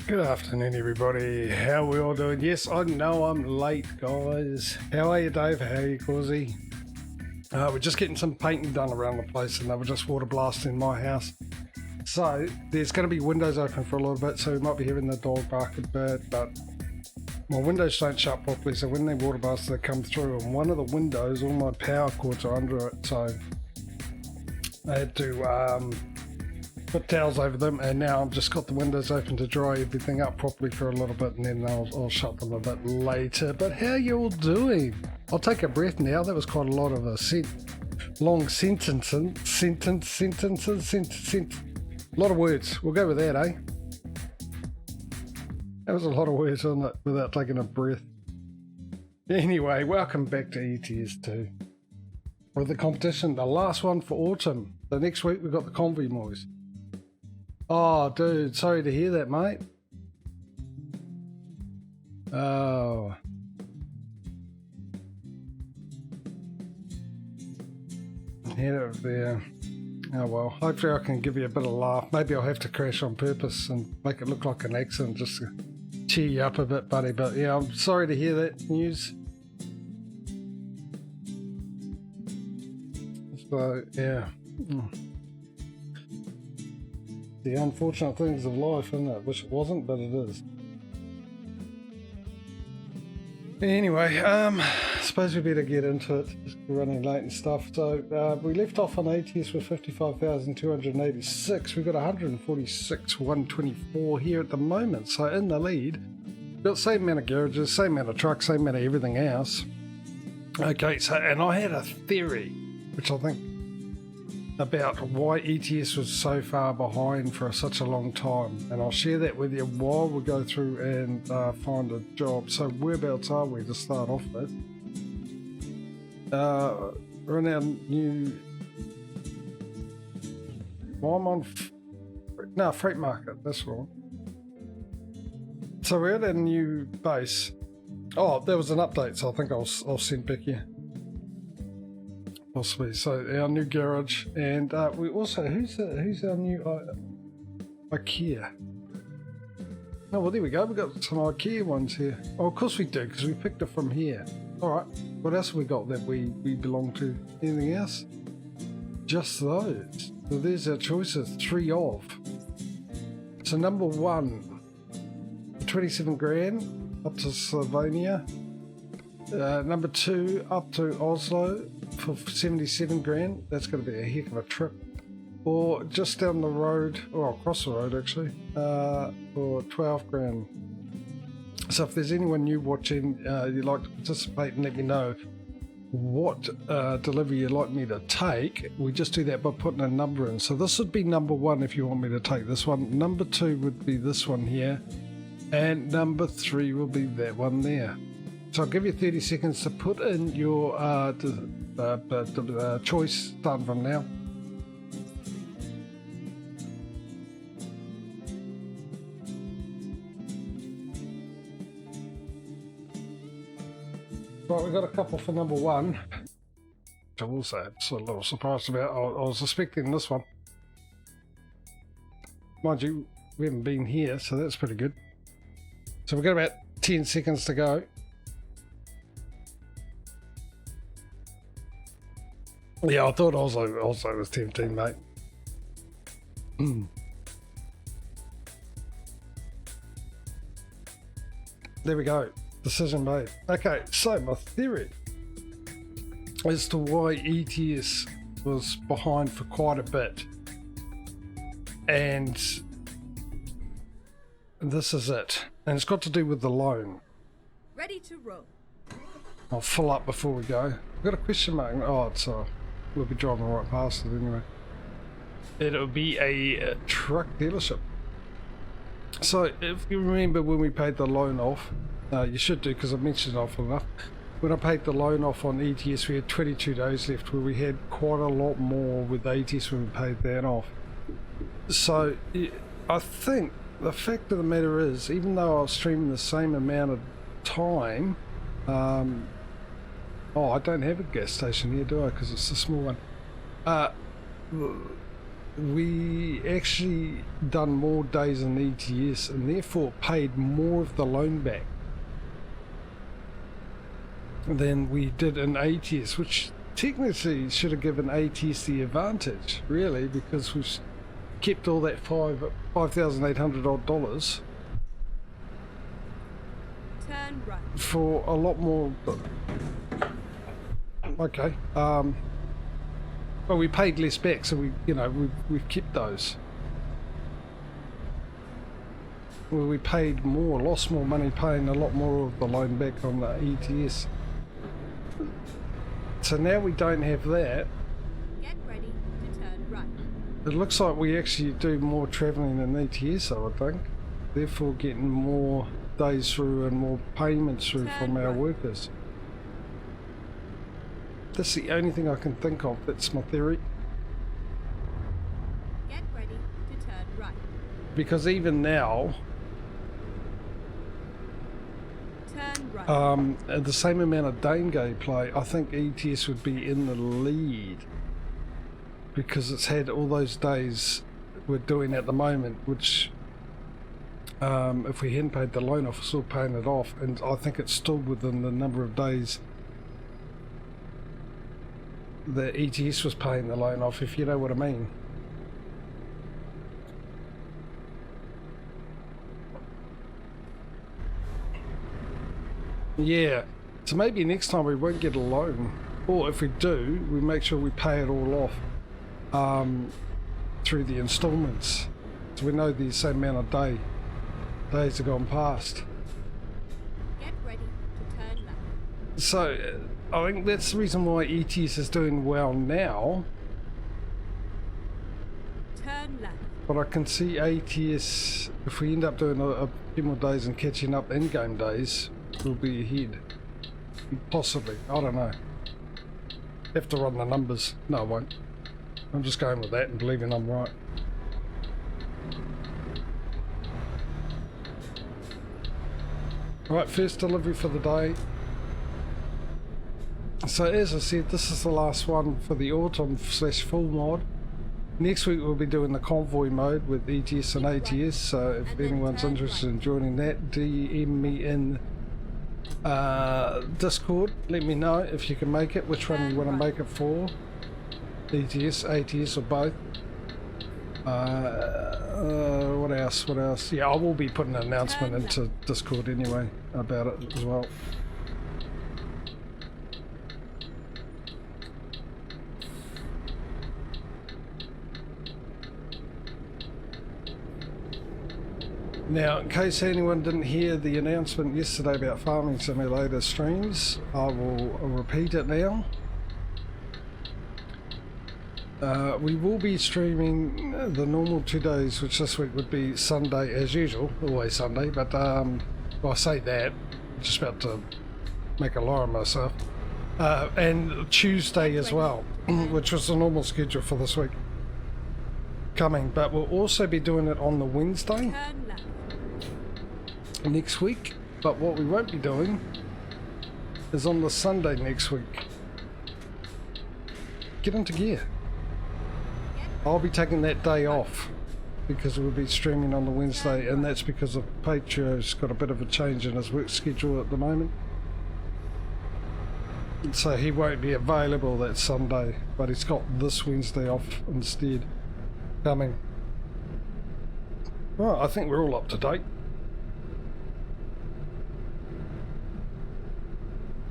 Good afternoon, everybody. How we all doing? Yes, I know I'm late, guys. How are you, Dave? How are you, Causey? We're just getting some painting done around the place, and they were just water blasting my house. So there's going to be windows open for a little bit, so we might be hearing the dog bark a bit, but my windows don't shut properly, so when they water blast, they come through, and one of the windows, all my power cords are under it, so I had to put towels over them, and now I've just got the windows open to dry everything up properly for a little bit, and then I'll shut them a bit later. But how you all doing? I'll take a breath now. That was quite a lot of a long sentences. A lot of words. We'll go with that, eh? That was a lot of words on it without taking a breath. Anyway, welcome back to ETS2 with the competition, the last one for autumn. So next week we've got the Convoy Moys. Oh, dude, sorry to hear that, mate. Oh. Head over there. Oh, well, hopefully I can give you a bit of laugh. Maybe I'll have to crash on purpose and make it look like an accident just to cheer you up a bit, buddy. But yeah, I'm sorry to hear that news. So, yeah. The unfortunate things of life, isn't it? Wish it wasn't, but it is. Anyway, I suppose we better get into it. Just running late and stuff. So we left off on ATS with 55,286. We've got 146,124 here at the moment. So in the lead, got the same amount of garages, same amount of trucks, same amount of everything else. Okay, so and I had a theory, which I think about why ETS was so far behind for such a long time, and I'll share that with you while we go through and find a job. So whereabouts are we to start off with? We're in our new freight market, that's right. So we're at a new base. Oh, there was an update, so I think I'll send back here. Possibly. So our new garage, and we also who's our new IKEA? Oh well, there we go. We've got some IKEA ones here. Oh, of course we do, because we picked it from here. All right. What else have we got that we belong to? Anything else? Just those. So there's our choices. 3 of. So number 1, 27 grand up to Slovenia. Number 2 up to Oslo for 77 grand. That's going to be a heck of a trip. Or just down the road, or across the road actually, for 12 grand. So if there's anyone new watching, you'd like to participate and let me know what delivery you'd like me to take, we just do that by putting a number in. So this would be number 1 if you want me to take this one. Number 2 would be this one here. And number 3 will be that one there. So I'll give you 30 seconds to put in your choice starting from now. Right, we've got a couple for number 1. Which I will say I'm a little surprised about. I was expecting this one. Mind you, we haven't been here, so that's pretty good. So we've got about 10 seconds to go. Yeah, I thought also was tempting, mate. There we go. Decision made. Okay, so my theory as to why ETS was behind for quite a bit, and this is it. And it's got to do with the loan. Ready to roll. I'll fill up before we go. I've got a question mark. Oh, it's we'll be driving right past it anyway. It'll be a truck dealership. So if you remember when we paid the loan off, you should do, because I mentioned it often enough. When I paid the loan off on ETS, we had 22 days left, where we had quite a lot more with ETS when we paid that off. So I think the fact of the matter is, even though I was streaming the same amount of time, oh, I don't have a gas station here, do I? Because it's a small one. we actually done more days in ETS and therefore paid more of the loan back than we did in ATS, which technically should have given ATS the advantage, really, because we've kept all that $5,800 odd dollars Turn right. for a lot more. Okay. Well, we paid less back, so we've kept those. Well, we paid more, lost more money paying a lot more of the loan back on the ETS. So now we don't have that. Get ready to turn right. It looks like we actually do more travelling in ETS, I would think. Therefore getting more days through and more payments through from our workers. That's the only thing I can think of. That's my theory. Get ready to turn right. Because even now, turn right. the same amount of Dane play, I think ETS would be in the lead. Because it's had all those days we're doing at the moment, which if we hadn't paid the loan off, we're still paying it off, and I think it's still within the number of days the ETS was paying the loan off, if you know what I mean. Yeah, so maybe next time we won't get a loan, or if we do, we make sure we pay it all off through the installments, so we know the same amount of days have gone past. Get ready to turn left. So I think that's the reason why ETS is doing well now. Turn left. But I can see ATS, if we end up doing a few more days and catching up in-game days, we'll be ahead. Possibly, I don't know. Have to run the numbers. No, I won't. I'm just going with that and believing I'm right. Right, first delivery for the day. So as I said, this is the last one for the autumn/full mod. Next week we'll be doing the convoy mode with ETS and ATS, so if anyone's interested in joining that, DM me in Discord. Let me know if you can make it, which one you want to make it for. ETS, ATS or both. What else? Yeah, I will be putting an announcement into Discord anyway about it as well. Now, in case anyone didn't hear the announcement yesterday about Farming Simulator streams, I will repeat it now. We will be streaming the normal 2 days, which this week would be Sunday as usual, always Sunday, but well, I say that, I'm just about to make a lie of myself, and Tuesday as well, which was the normal schedule for this week coming, but we'll also be doing it on the Wednesday next week, but what we won't be doing is on the Sunday next week. Get into gear. I'll be taking that day off because we'll be streaming on the Wednesday, and that's because of Patreon's got a bit of a change in his work schedule at the moment, so he won't be available that Sunday, but he's got this Wednesday off instead coming. Well, I think we're all up to date.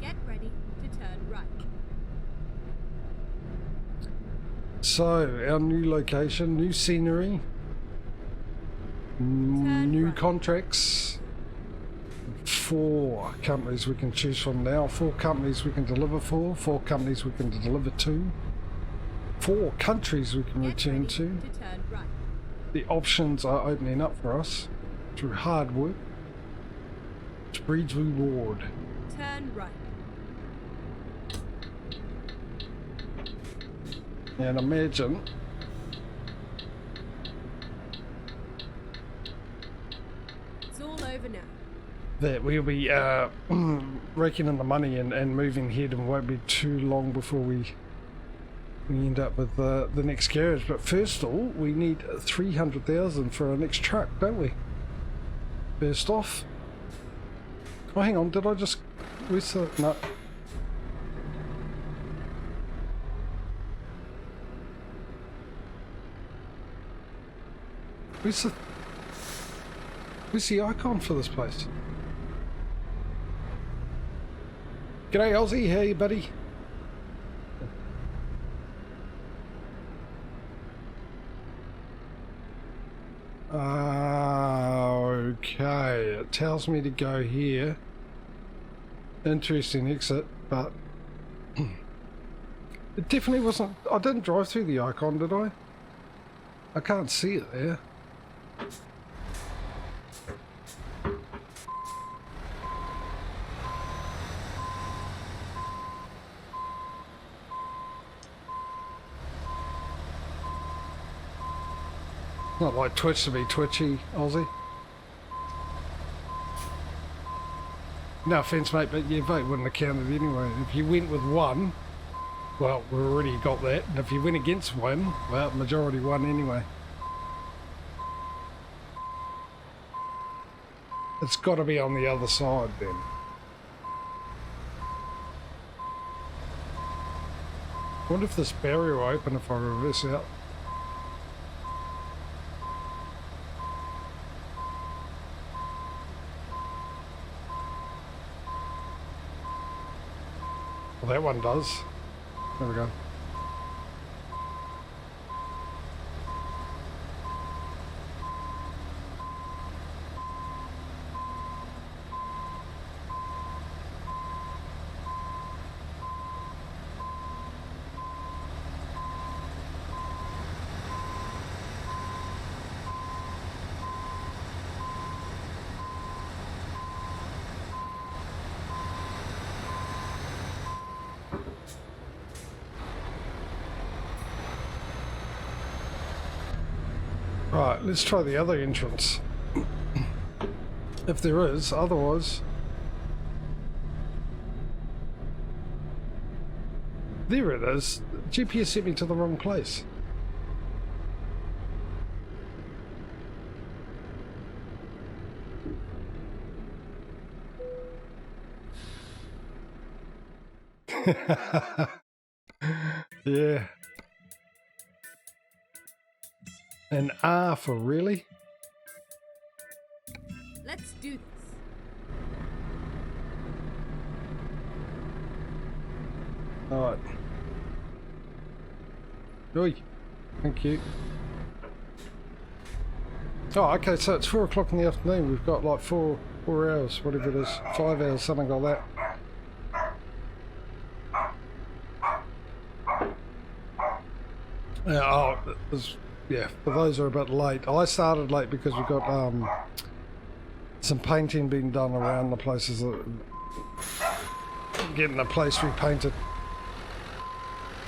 Get ready to turn right. So, our new location, new scenery, new contracts, 4 companies we can choose from now, 4 companies we can deliver for, 4 companies we can deliver to, 4 countries we can return to. Turn right. The options are opening up for us through hard work, which breeds reward. Turn right. And imagine It's all over now. that we'll be raking in the money and moving ahead, and won't be too long before we we end up with the next garage. But first of all, we need 300,000 for our next truck, don't we? First off. Oh, hang on, did I just... Where's the... No. Where's the icon for this place? G'day Aussie, how you buddy? Okay, it tells me to go here. Interesting exit, but it definitely wasn't... I didn't drive through the icon, did I? I can't see it there. Not like Twitch to be twitchy, Aussie. No offence, mate, but your vote wouldn't have counted anyway. If you went with one, well, we already got that. And if you went against one, well, majority won anyway. It's got to be on the other side then. I wonder if this barrier will open if I reverse out. Well, that one does. There we go. Right, let's try the other entrance. If there is, otherwise... There it is. GPS sent me to the wrong place. Yeah. An R for really? Let's do this. Alright. Oi. Thank you. Oh, okay, so it's 4 o'clock in the afternoon. We've got like 4 hours, whatever it is. 5 hours, something like that. Oh, it was... Yeah, but those are a bit late. I started late because we got some painting being done around the places, getting the place repainted.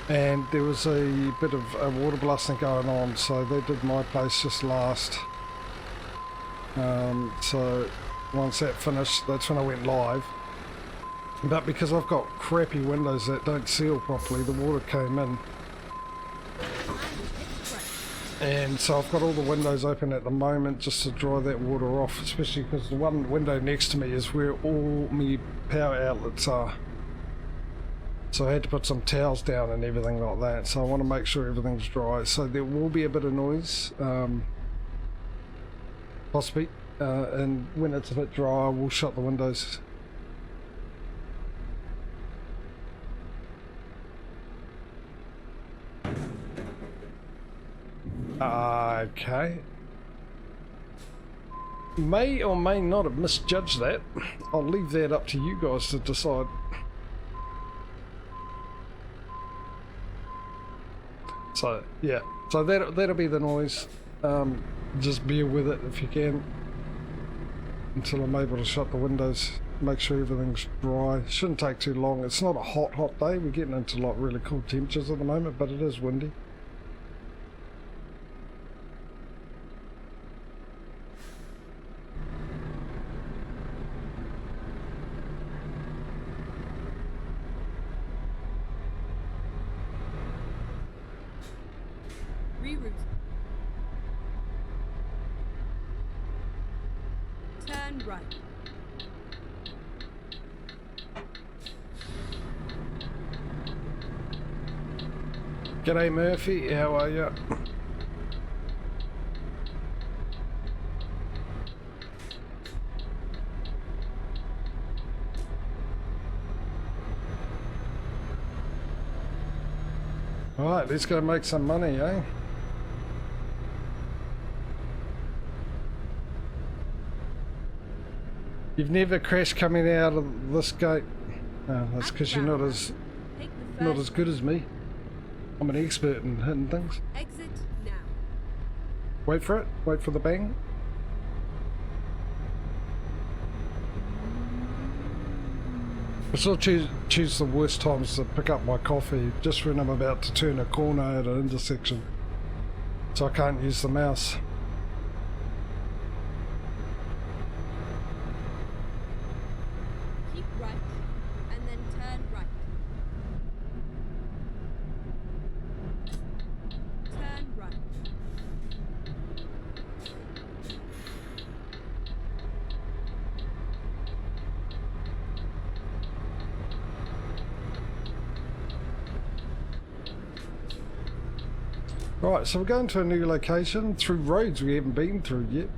And there was a bit of water blasting going on, so they did my place just last. So once that finished, that's when I went live. But because I've got crappy windows that don't seal properly, the water came in. And so I've got all the windows open at the moment just to dry that water off, especially because the one window next to me is where all my power outlets are. So I had to put some towels down and everything like that, so I want to make sure everything's dry. So there will be a bit of noise, possibly, and when it's a bit dry we'll shut the windows. Okay. May or may not have misjudged that. I'll leave that up to you guys to decide. So yeah, so that'll be the noise. Just bear with it if you can until I'm able to shut the windows. Make sure everything's dry. Shouldn't take too long. It's not a hot day. We're getting into like really cool temperatures at the moment, but it is windy. Rerouting. Turn right. G'day Murphy, how are you? Alright, let's go make some money, eh? You've never crashed coming out of this gate? Oh, that's because you're not as good as me. I'm an expert in hitting things. Exit now. Wait for it. Wait for the bang. I still choose the worst times to pick up my coffee, just when I'm about to turn a corner at an intersection, so I can't use the mouse. Keep right, and then turn right. Turn right. Right, so we're going to a new location through roads we haven't been through yet.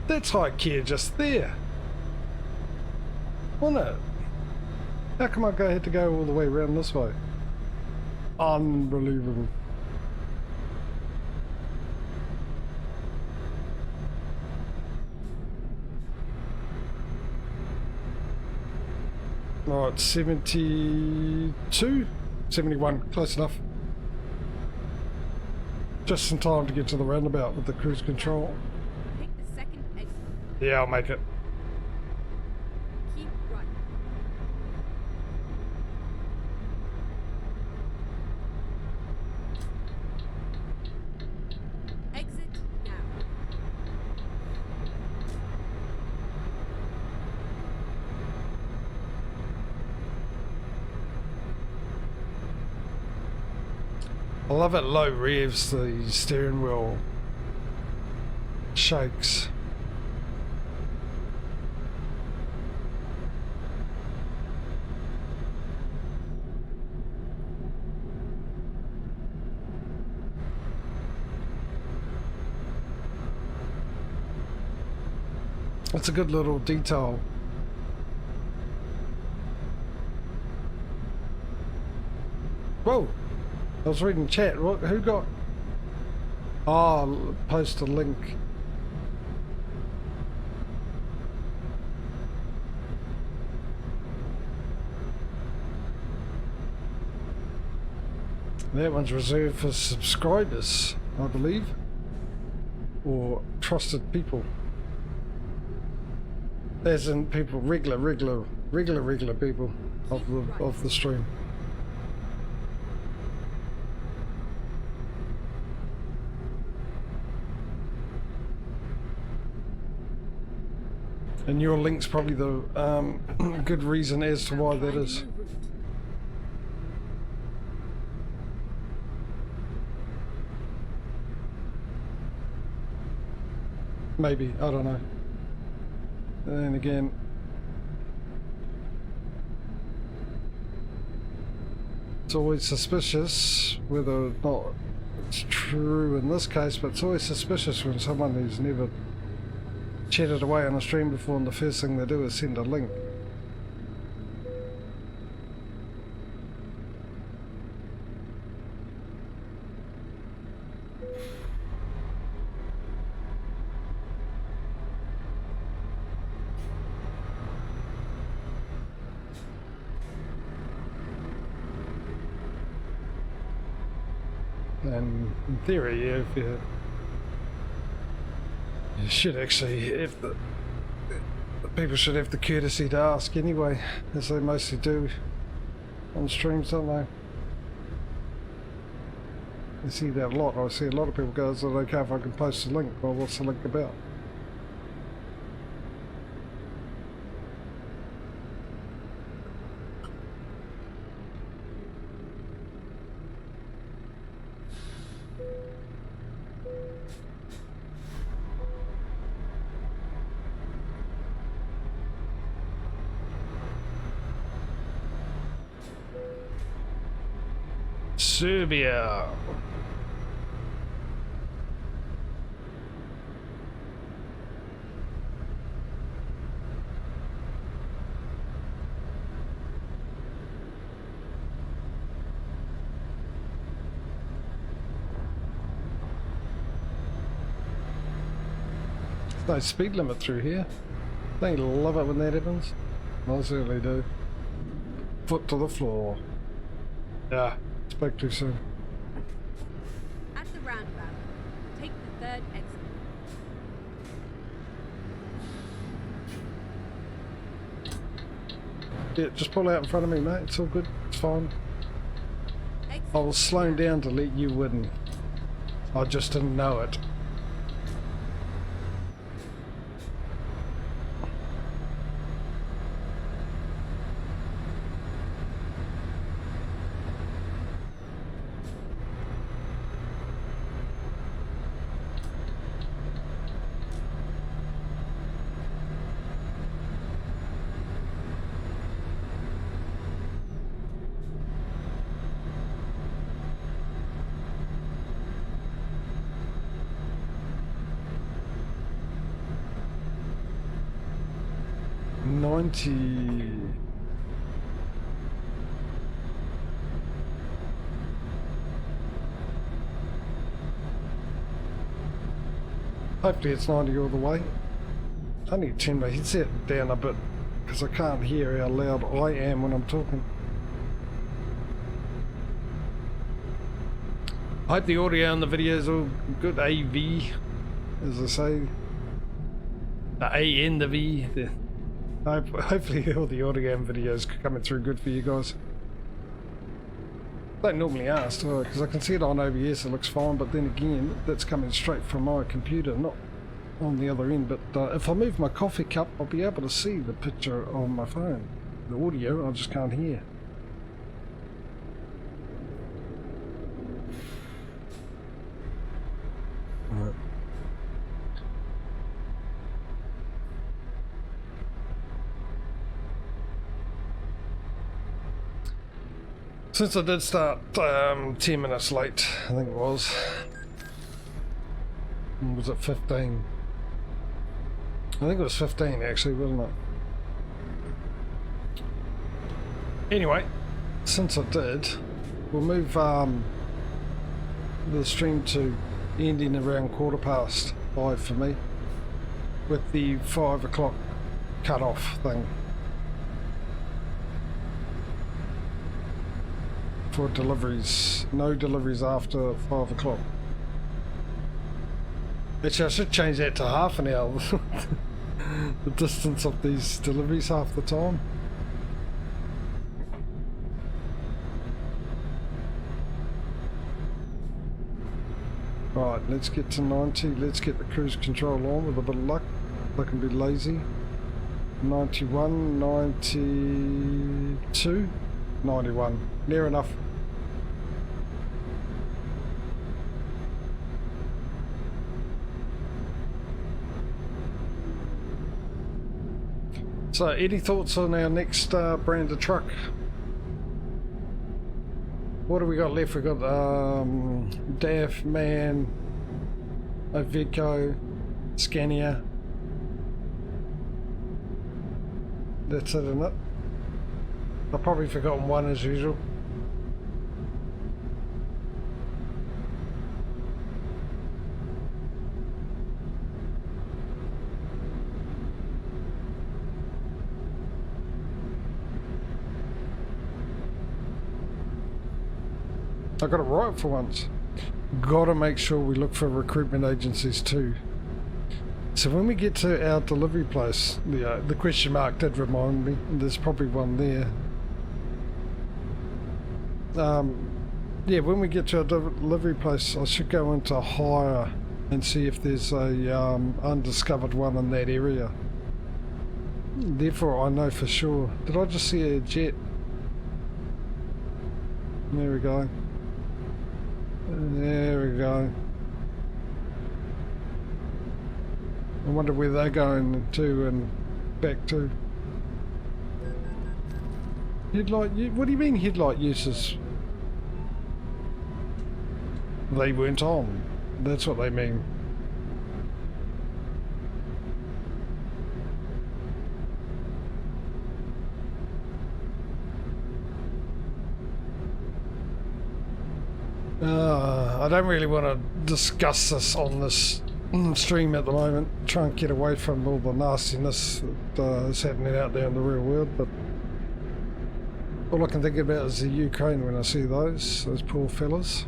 That's IKEA just there. Wasn't it? How come I had to go all the way around this way? Unbelievable. Right, 72? 71, close enough. Just in time to get to the roundabout with the cruise control. Take the second exit. Yeah, I'll make it. Keep right. Exit now. I love it low revs, the steering wheel shakes. It's a good little detail. Whoa! I was reading chat. What? Who got? Oh, post a link. That one's reserved for subscribers, I believe, or trusted people. As in people, regular people of the stream. And your link's probably the good reason as to why that is. Maybe, I don't know. And then again, it's always suspicious whether or not it's true in this case, but it's always suspicious when someone who's never chatted away on a stream before and the first thing they do is send a link. And in theory, if you should actually have the people should have the courtesy to ask anyway, as they mostly do on streams, don't they? I see that a lot. I see a lot of people go, is it okay if I can post a link? Well, what's the link about? Serbia. There's no speed limit through here. They love it when that happens. I certainly do. Foot to the floor. Yeah, spoke too soon. At the roundabout, take the third exit. Yeah, just pull out in front of me, mate. It's all good. It's fine. I was slowing down to let you win. I just didn't know it. Hopefully it's 90 all the way. I need to turn my headset down a bit because I can't hear how loud I am when I'm talking. I hope the audio and the video is all good. AV, as I say. The A and the V. Hopefully all the audio and videos are coming through good for you guys. Don't normally ask, because I can see it on OBS, it looks fine, but then again, that's coming straight from my computer, not on the other end. But if I move my coffee cup, I'll be able to see the picture on my phone. The audio, I just can't hear. Right. Since I did start 10 minutes late, I think it was it 15? I think it was 15 actually, wasn't it? Anyway, since I did, we'll move the stream to ending around 5:15 for me, with the 5 o'clock cut-off thing. For deliveries, no deliveries after 5 o'clock. Actually, I should change that to half an hour. The distance of these deliveries half the time. Right, let's get to 90. Let's get the cruise control on with a bit of luck. I can be lazy. 91, 92, 91. Near enough. So, any thoughts on our next brand of truck? What do we got left? We got DAF, MAN, Iveco, Scania. That's it, isn't it? I've probably forgotten one as usual. I got it right for once. Gotta make sure we look for recruitment agencies too. So when we get to our delivery place, the question mark did remind me, there's probably one there. Yeah, when we get to our delivery place, I should go into hire and see if there's a undiscovered one in that area. Therefore I know for sure. Did I just see a jet? There we go. There we go. I wonder where they're going to and back to. Headlight, what do you mean headlight uses? they weren't on. That's what they mean. I don't really want to discuss this on this stream at the moment. Try and get away from all the nastiness that is happening out there in the real world, but all I can think about is the Ukraine when I see those poor fellas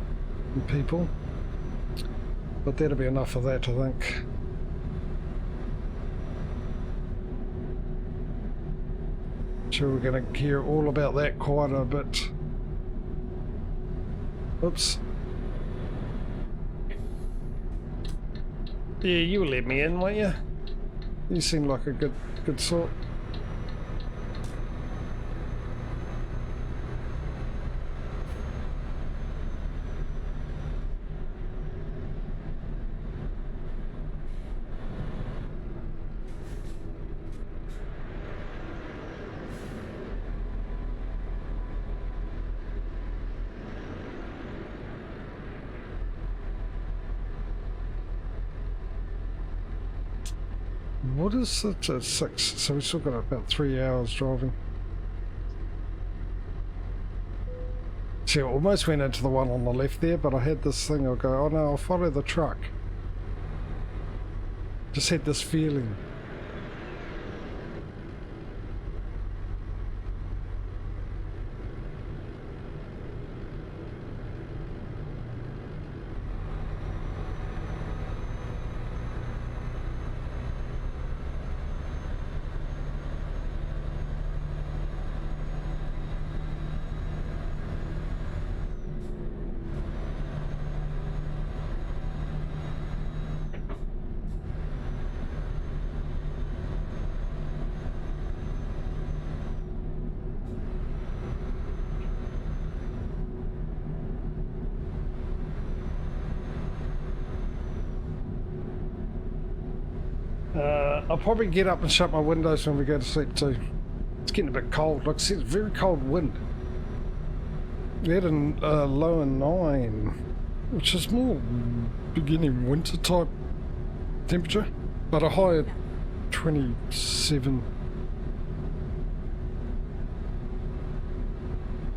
and people. But that'll be enough of that, I think. Sure, we're going to hear all about that quite a bit. Oops. Yeah, you'll let me in, won't you? You seem like a good sort. What is it at 6? So we've still got about 3 hours driving. See, I almost went into the one on the left there, but I had this thing, I'll go, oh no, I'll follow the truck. Just had this feeling. I'll probably get up and shut my windows when we go to sleep too. It's getting a bit cold. Like I said, very cold wind. We had a low of 9, which is more beginning winter type temperature, but a high of 27,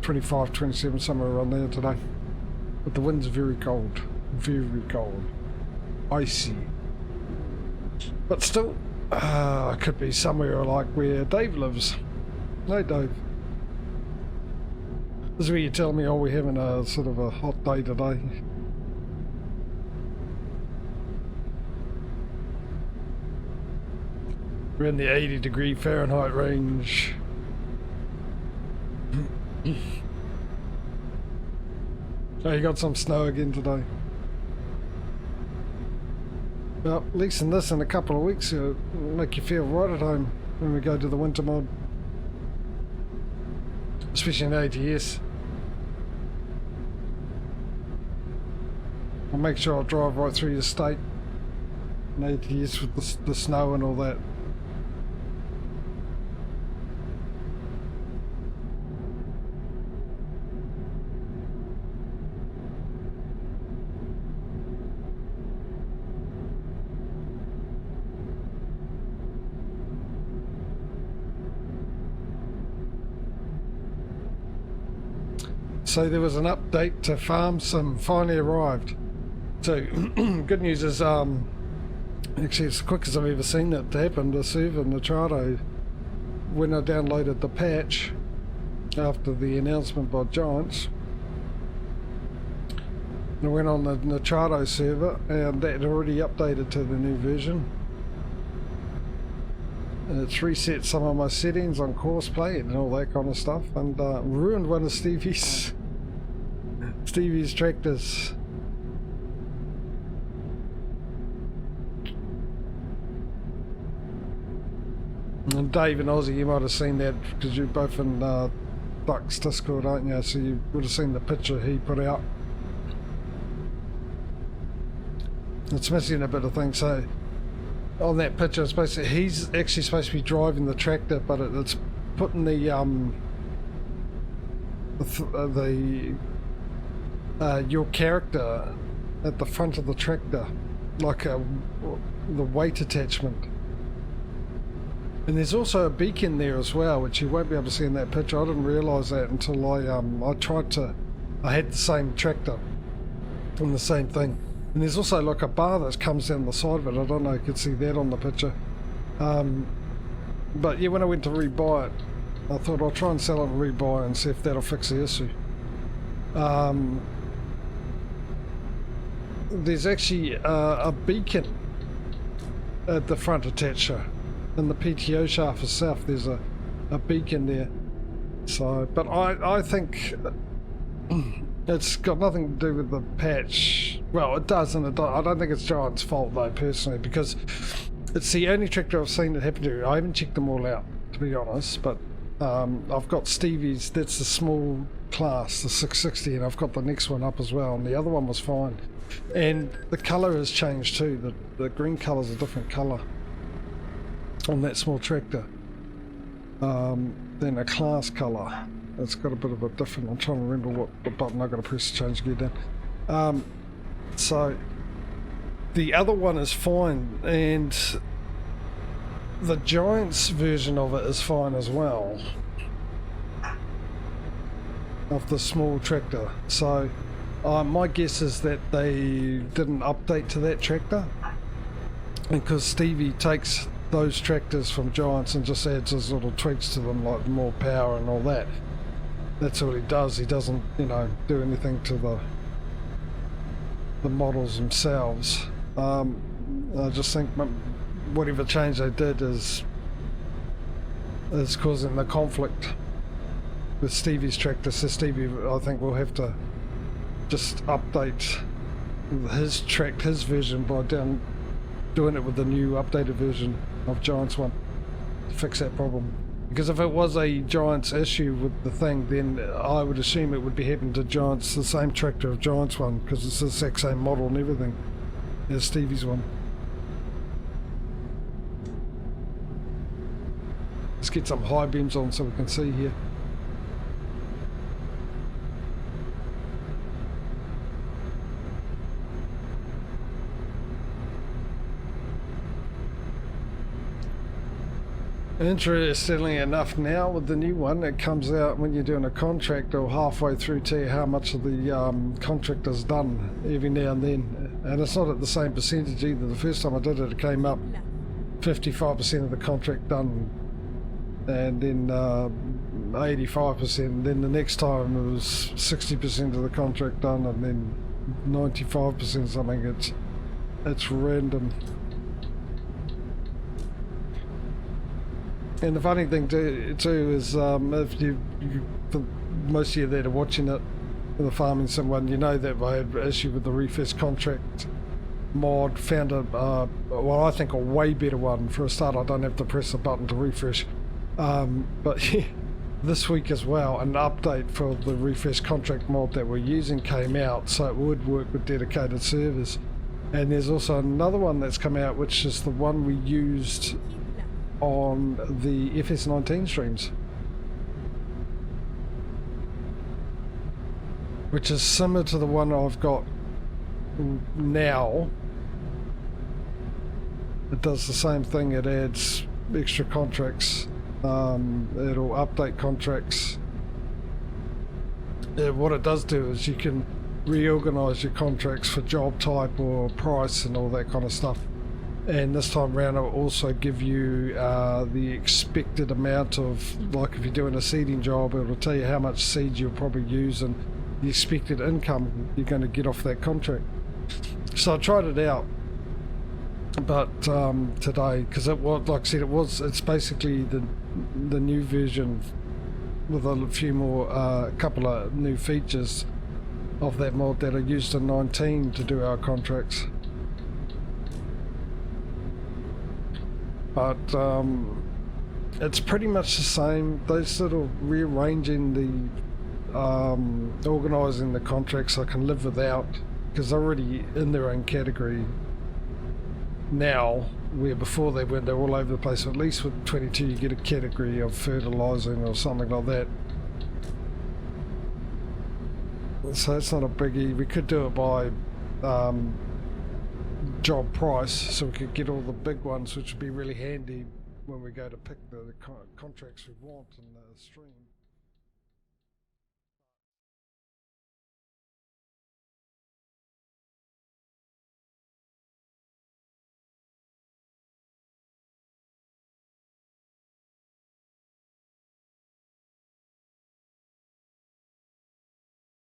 25, 27, somewhere around there today. But the wind's very cold, icy. But still, I could be somewhere like where Dave lives. No, Dave. This is where you tell me, oh, we're having a sort of a hot day today. We're in the 80-degree Fahrenheit range. Oh, you got some snow again today. Well, at least in this, in a couple of weeks, it'll make you feel right at home when we go to the winter mod. Especially in ATS. I'll make sure I drive right through the state in ATS with the snow and all that. So there was an update to Farm Sim finally arrived. So good news is actually it's the quickest I've ever seen it happen. The server Nitrado, when I downloaded the patch after the announcement by Giants, and I went on the Nitrado server and that had already updated to the new version. And it's reset some of my settings on courseplay and all that kind of stuff, and ruined one of Stevie's tractors. And Dave and Ozzy, you might have seen that because you're both in Duck's Discord, aren't you? So you would have seen the picture he put out. It's missing a bit of things. So on that picture, it's basically, he's actually supposed to be driving the tractor, but it's putting your character at the front of the tractor, like the weight attachment. And there's also a beacon there as well, which you won't be able to see in that picture. I didn't realise that until I had the same tractor and the same thing. And there's also like a bar that comes down the side of it. I don't know if you can see that on the picture. But yeah, when I went to rebuy it, I thought I'll try and sell it and rebuy it and see if that'll fix the issue. There's actually a beacon at the front attacher. In the PTO shaft itself, there's a beacon there. So, but I think it's got nothing to do with the patch. Well, it does, and I don't think it's Giant's fault though, personally, because it's the only tractor I've seen it happen to. I haven't checked them all out, to be honest, but I've got Stevie's, that's the small class, the 660, and I've got the next one up as well, and the other one was fine. And the colour has changed too. The green colour's a different colour on that small tractor than a class colour. It's got a bit of a different, I'm trying to remember what the button I've got to press to change gear down. So the other one is fine, and the Giant's version of it is fine as well, of the small tractor. So my guess is that they didn't update to that tractor, because Stevie takes those tractors from Giants and just adds his little tweaks to them, like more power and all that. That's all he does. He doesn't, you know, do anything to the models themselves. I just think whatever change they did is causing the conflict with Stevie's tractor. So Stevie, I think, will have to just update his version by doing it with the new updated version of Giant's one to fix that problem. Because if it was a Giant's issue with the thing, then I would assume it would be happening to Giant's, the same tractor of Giant's one, because it's the exact same model and everything as Stevie's one. Let's get some high beams on so we can see here. Interestingly enough, now with the new one, it comes out when you're doing a contract or halfway through, tell you how much of the contract is done every now and then. And it's not at the same percentage either. The first time I did it, it came up 55% of the contract done, and then 85%. And then the next time it was 60% of the contract done, and then 95% something. It's random. And the funny thing too is, if you most of you that are watching it, the farming someone, you know that I had an issue with the refresh contract mod. Found well, I think a way better one. For a start, I don't have to press a button to refresh. But yeah, this week as well, an update for the refresh contract mod that we're using came out, so it would work with dedicated servers. And there's also another one that's come out, which is the one we used on the FS19 streams, which is similar to the one I've got now. It does the same thing. It adds extra contracts. It'll update contracts. What it does do is you can reorganize your contracts for job type or price and all that kind of stuff. And this time around it will also give you the expected amount of, like if you're doing a seeding job, it will tell you how much seed you'll probably use and the expected income you're going to get off that contract. So I tried it out, but today, because it was, like I said, it's basically the new version with a few more, couple of new features of that mod that are used in 19 to do our contracts. But it's pretty much the same. They sort of rearranging the organising the contracts I can live without, because they're already in their own category now, where before they're all over the place. So at least with 22 you get a category of fertilising or something like that. So it's not a biggie. We could do it by job price, so we could get all the big ones, which would be really handy when we go to pick the contracts we want in the stream.